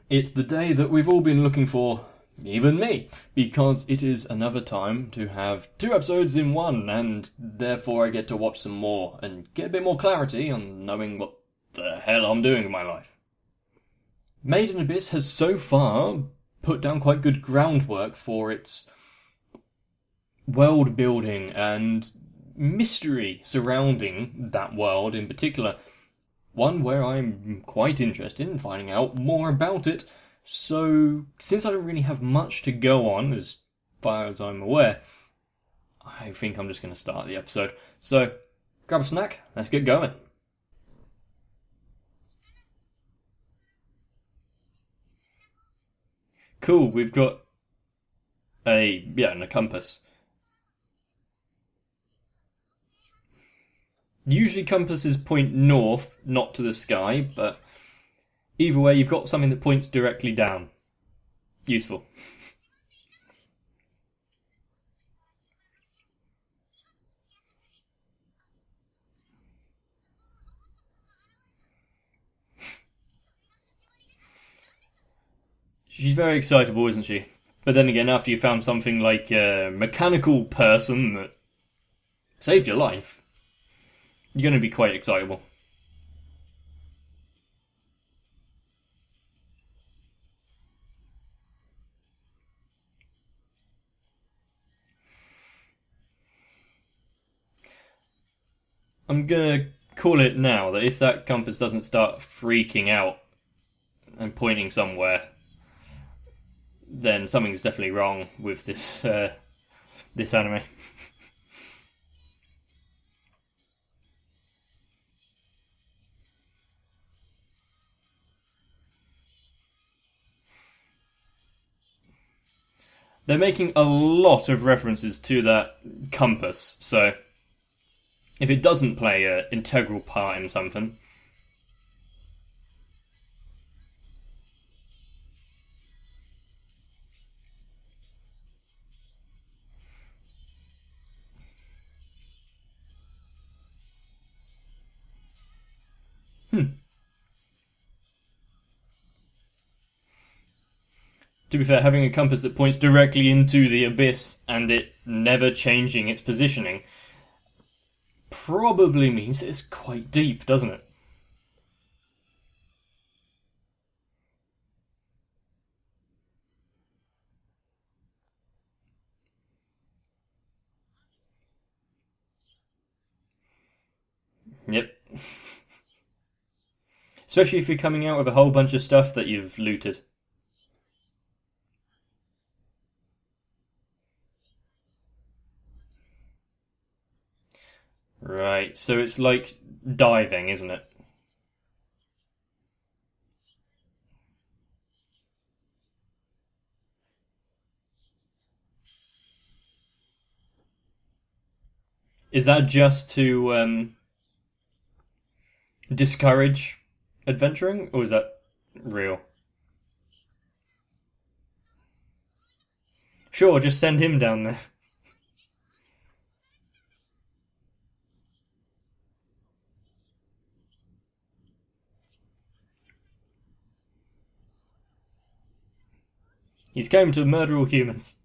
It's the day that we've all been looking for, even me, because it is another time to have 2 episodes in one, and therefore I get to watch some more and get a bit more clarity on knowing what the hell I'm doing in my life. Made in Abyss has so far put down quite good groundwork for its world building and mystery surrounding that world in particular. One where I'm quite interested in finding out more about it. So, since I don't really have much to go on, as far as I'm aware, I think I'm just going to start the episode. So, grab a snack, let's get going. Cool, we've got a compass. Usually compasses point north, not to the sky, but either way you've got something that points directly down. Useful. She's very excitable, isn't she? But then again, after you found something like a mechanical person that saved your life, you're going to be quite excitable. I'm going to call it now that if that compass doesn't start freaking out and pointing somewhere, then something's definitely wrong with this this anime. They're making a lot of references to that compass, so if it doesn't play an integral part in something, To be fair, having a compass that points directly into the abyss and it never changing its positioning probably means it's quite deep, doesn't it? Yep. Especially if you're coming out with a whole bunch of stuff that you've looted. Right, so it's like diving, isn't it? Is that just to discourage adventuring, or is that real? Sure, just send him down there. He's came to murder all humans.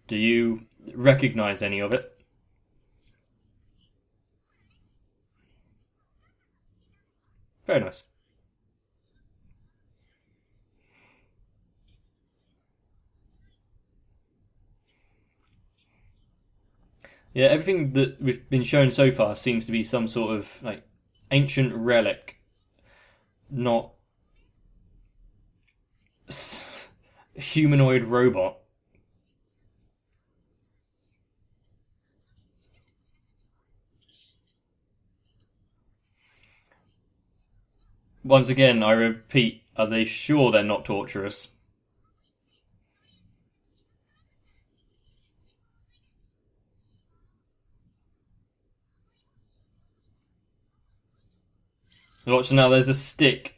Do you recognize any of it? Very nice. Yeah, everything that we've been shown so far seems to be some sort of like ancient relic, not humanoid robot. Once again, I repeat, are they sure they're not torturous? Watch now, there's a stick.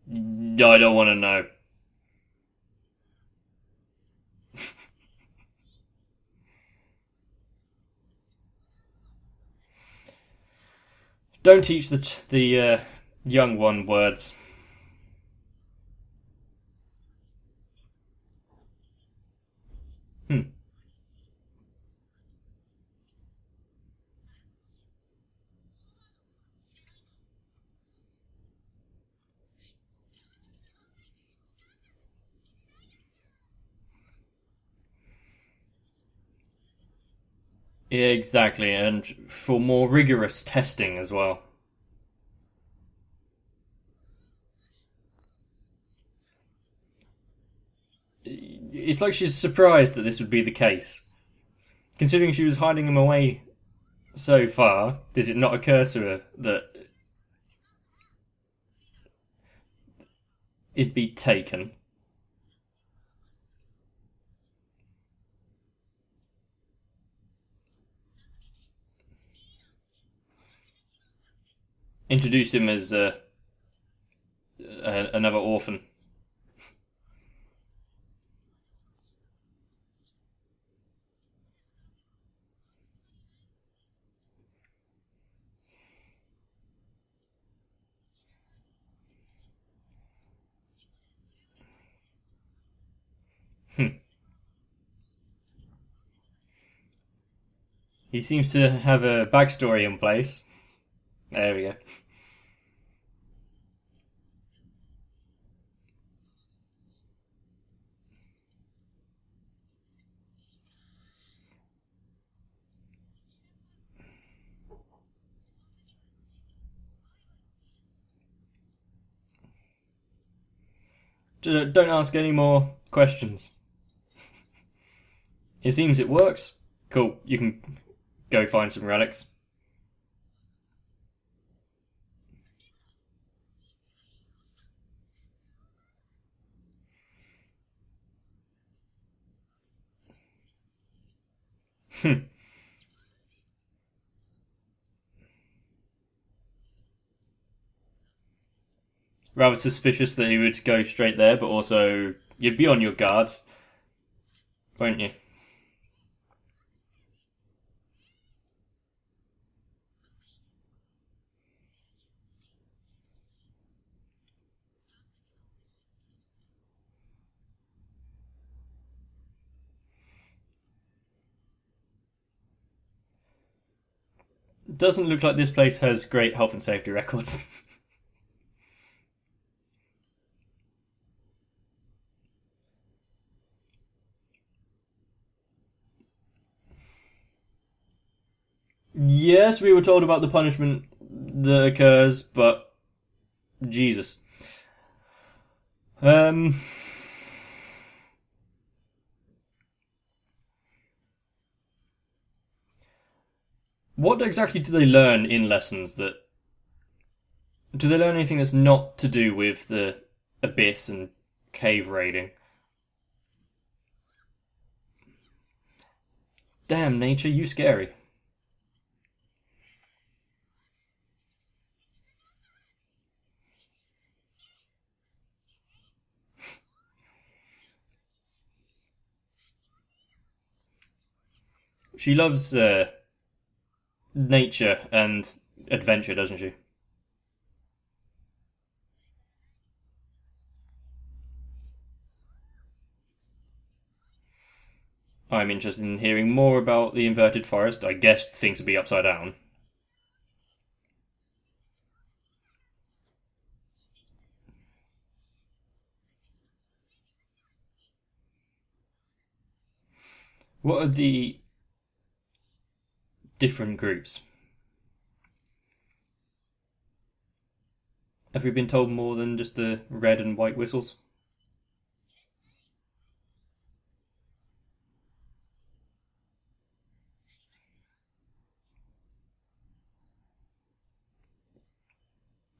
I don't want to know. Don't teach the young one words. Hmm. Yeah, exactly, and for more rigorous testing as well. It's like she's surprised that this would be the case. Considering she was hiding him away so far, did it not occur to her that it'd be taken? Introduce him as another orphan. Hmm. He seems to have a backstory in place. There we go. Don't ask any more questions. It seems it works. Cool. You can go find some relics. Rather suspicious that he would go straight there, but also you'd be on your guard, won't you? Doesn't look like this place has great health and safety records. Yes, we were told about the punishment that occurs, but Jesus. Um, what exactly do they learn in lessons that do they learn anything that's not to do with the abyss and cave raiding? Damn, nature, you scary. She loves nature and adventure, doesn't she? I'm interested in hearing more about the inverted forest. I guess things would be upside down. What are the different groups? Have we been told more than just the red and white whistles?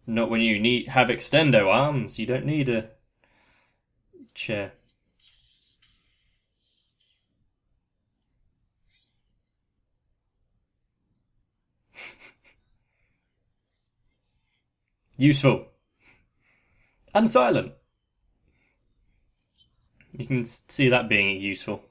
Not when you need have extendo arms. You don't need a chair. Useful and silent. You can see that being useful.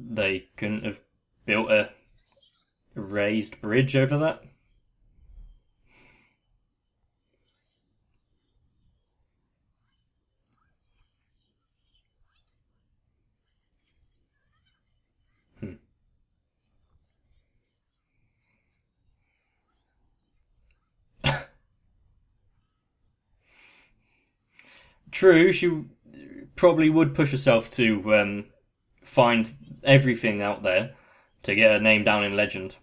they couldn't have built a raised bridge over that? Hmm. True, she probably would push herself to find everything out there to get her name down in legend.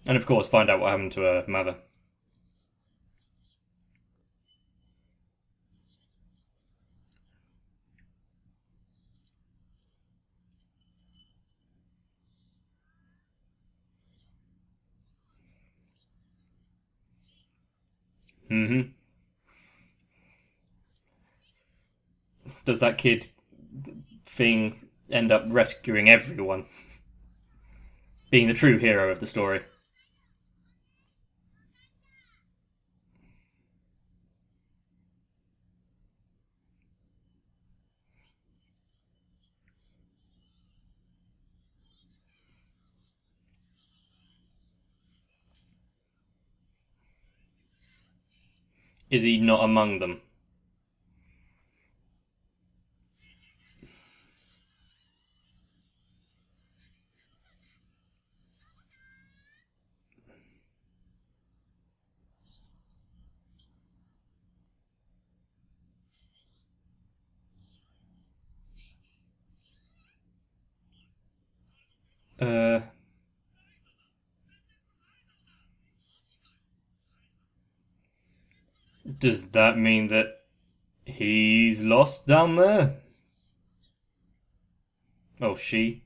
And of course, find out what happened to her mother. Hmm. Does that kid thing end up rescuing everyone? Being the true hero of the story? Is he not among them? Uh, does that mean that he's lost down there? Oh, she?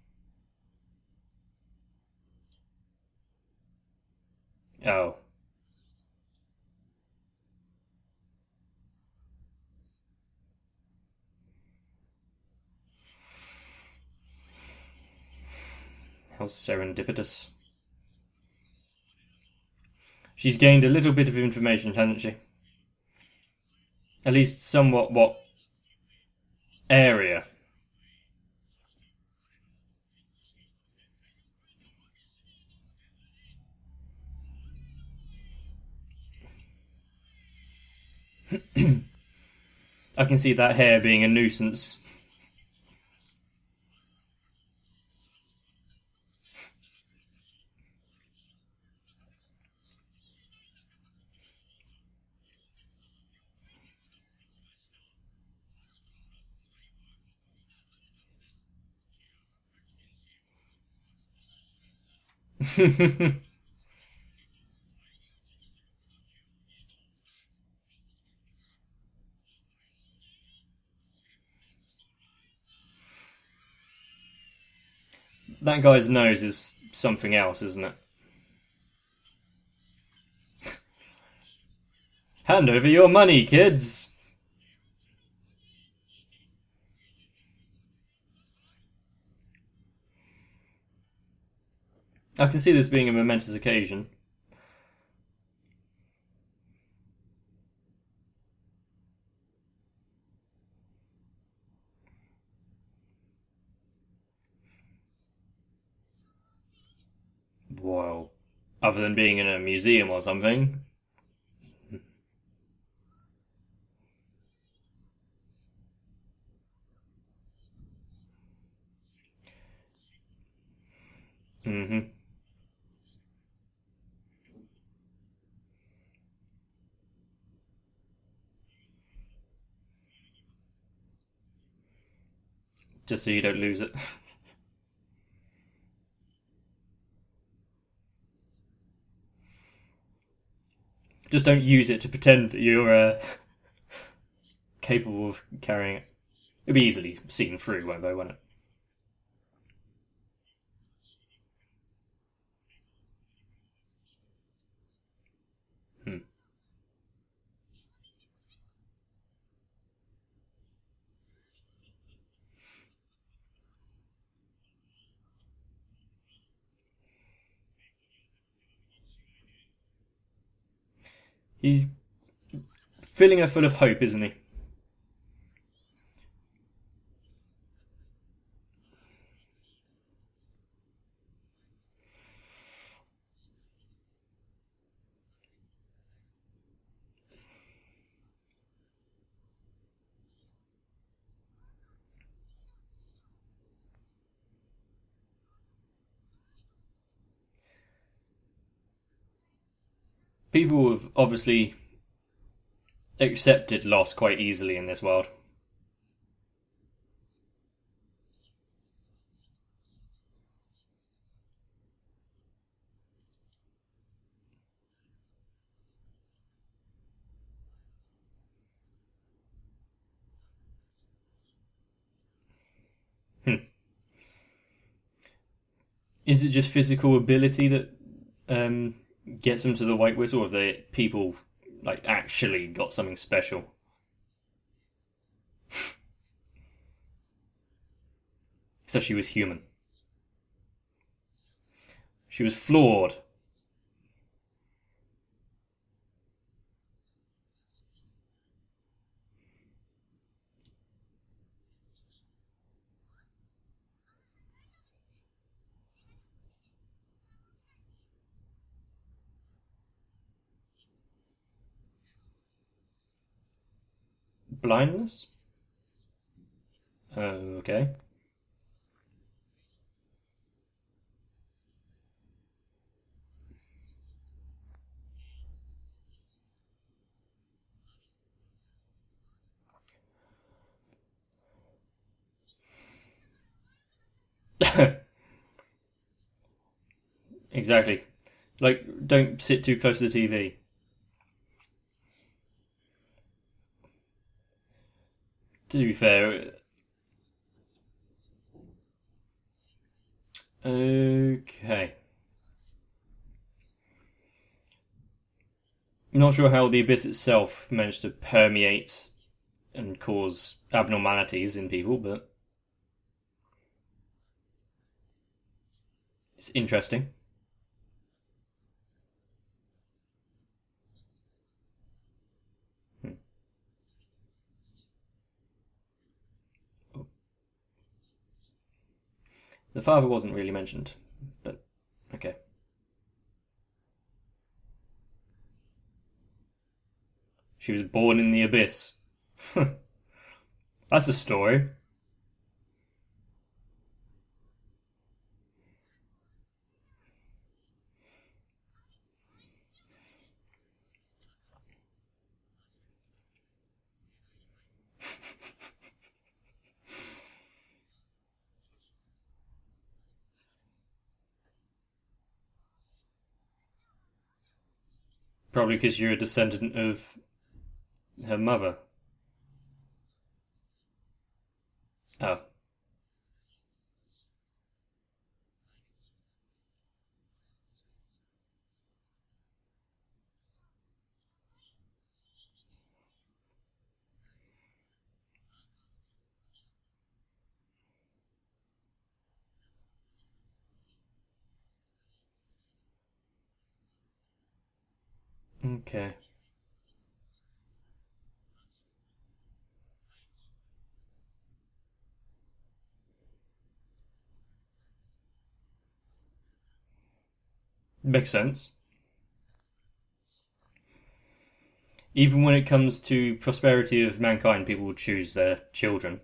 Oh. How serendipitous. She's gained a little bit of information, hasn't she? At least somewhat what area. I can see that hair being a nuisance. That guy's nose is something else, isn't it? Hand over your money, kids! I can see this being a momentous occasion. Whoa. Other than being in a museum or something. Hmm. Just so you don't lose it. Just don't use it to pretend that you're capable of carrying it. It'll be easily seen through, won't it? Hmm. He's filling her full of hope, isn't he? People have obviously accepted loss quite easily in this world. Is it just physical ability that gets them to the White Whistle, or have they people like actually got something special? So she was human. She was flawed. Blindness? Okay. Exactly. Like, don't sit too close to the TV. To be fair, okay. I'm not sure how the abyss itself managed to permeate and cause abnormalities in people, but it's interesting. Hmm. The father wasn't really mentioned, but okay. She was born in the abyss. That's a story. Probably because you're a descendant of her mother. Oh, okay. Makes sense. Even when it comes to prosperity of mankind, people will choose their children.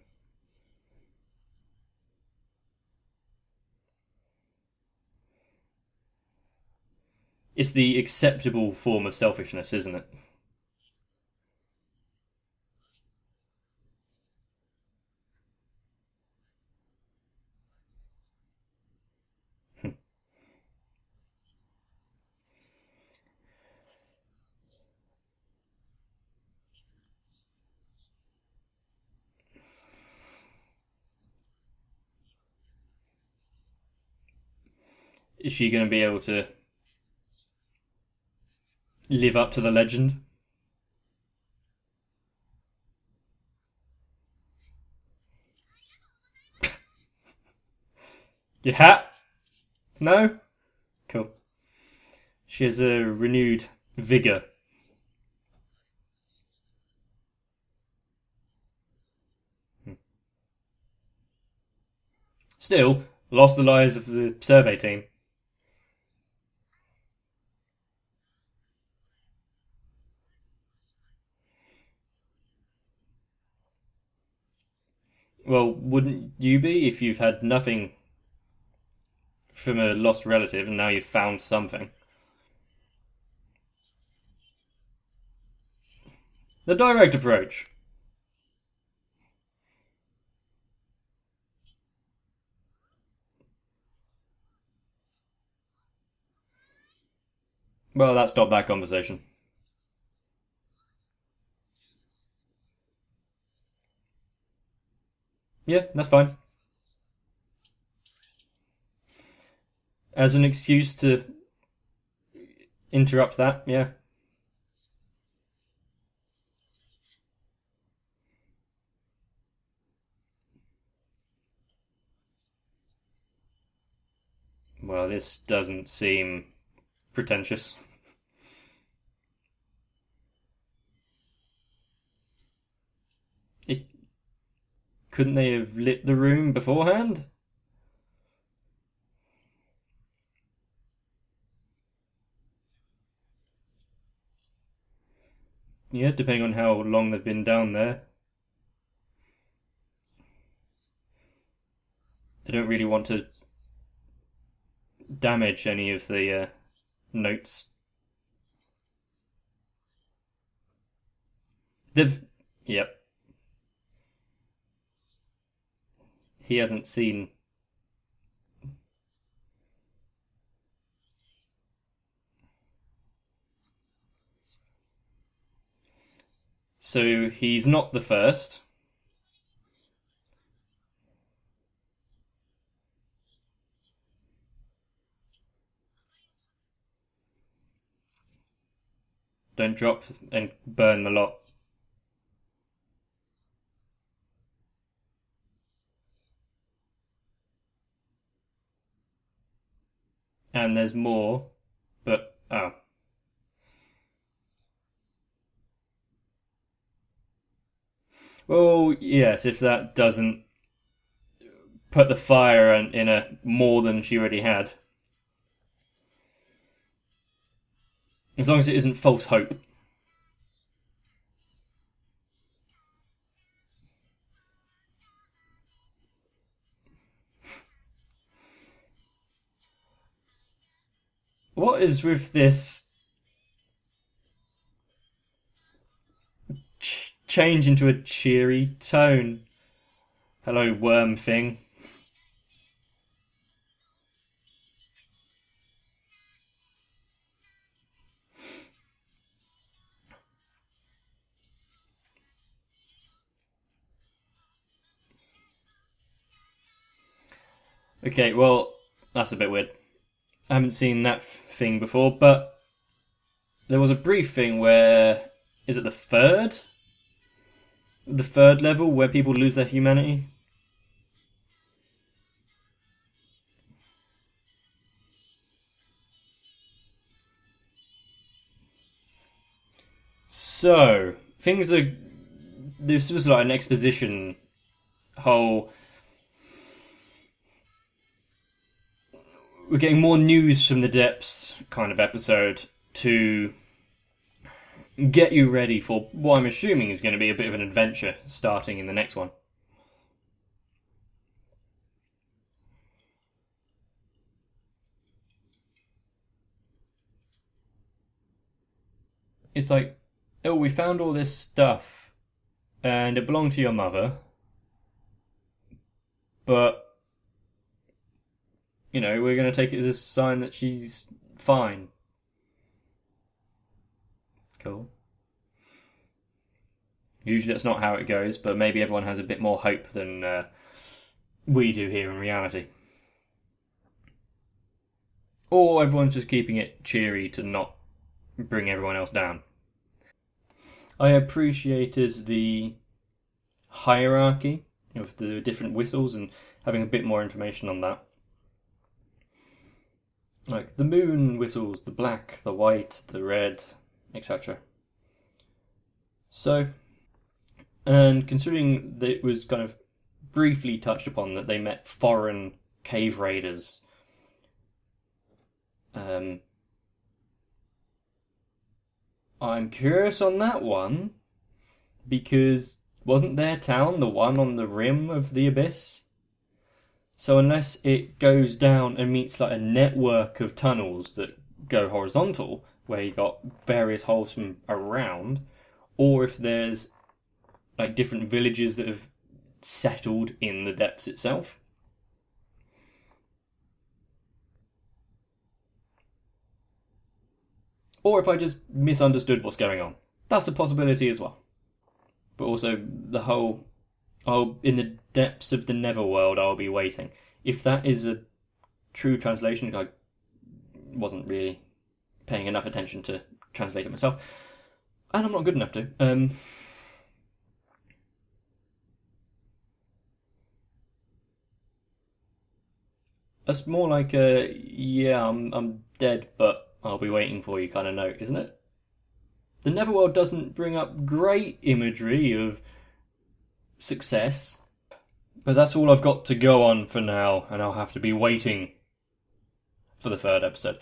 It's the acceptable form of selfishness, isn't it? Is she going to be able to live up to the legend? Your hat? No? Cool. She has a renewed vigor. Still, lost the lives of the survey team. Well, wouldn't you be if you've had nothing from a lost relative and now you've found something? The direct approach. Well, that stopped that conversation. Yeah, that's fine. As an excuse to interrupt that, yeah. Well, this doesn't seem pretentious. It, couldn't they have lit the room beforehand? Yeah, depending on how long they've been down there. They don't really want to damage any of the notes. They've. Yep. He hasn't seen. So he's not the first. Don't drop and burn the lot. And there's more, but oh. Well, yes, if that doesn't put the fire in a more than she already had. As long as it isn't false hope. What is with this change into a cheery tone? Hello, worm thing. Okay, well, that's a bit weird. I haven't seen that thing before, but there was a brief thing where. Is it the third? The third level where people lose their humanity? So, things are. This was like an exposition whole. We're getting more news from the depths kind of episode to get you ready for what I'm assuming is going to be a bit of an adventure starting in the next one. It's like, oh, we found all this stuff and it belonged to your mother, but we're going to take it as a sign that she's fine. Cool. Usually that's not how it goes, but maybe everyone has a bit more hope than we do here in reality. Or everyone's just keeping it cheery to not bring everyone else down. I appreciated the hierarchy of the different whistles and having a bit more information on that. Like the moon whistles, the black, the white, the red, etc. So, and considering that it was kind of briefly touched upon that they met foreign cave raiders. I'm curious on that one, because wasn't their town the one on the rim of the abyss? So unless it goes down and meets like a network of tunnels that go horizontal, where you got various holes from around, or if there's like different villages that have settled in the depths itself. Or if I just misunderstood what's going on. That's a possibility as well. But also the whole, oh, in the depths of the Netherworld I'll be waiting. If that is a true translation, I wasn't really paying enough attention to translate it myself. And I'm not good enough to. That's more like a, yeah, I'm dead, but I'll be waiting for you kind of note, isn't it? The Netherworld doesn't bring up great imagery of success, but that's all I've got to go on for now, and I'll have to be waiting for the third episode.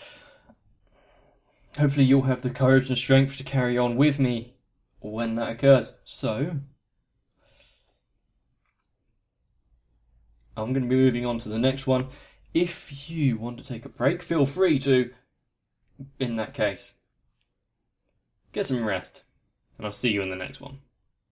Hopefully you'll have the courage and strength to carry on with me when that occurs. So, I'm going to be moving on to the next one. If you want to take a break, feel free to, in that case. Get some rest, and I'll see you in the next one.